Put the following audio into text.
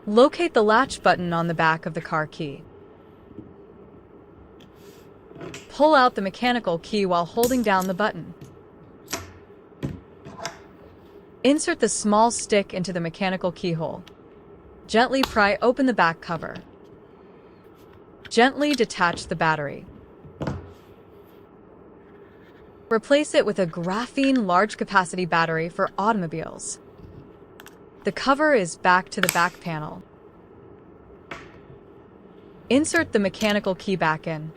Locate the latch button on the back of the car key. Pull out the mechanical key while holding down the button. Insert the small stick into the mechanical keyhole. Gently pry open the back cover. Gently detach the battery. Replace it with a graphene large-capacity battery for automobiles. The cover is back to the back panel. Insert the mechanical key back in.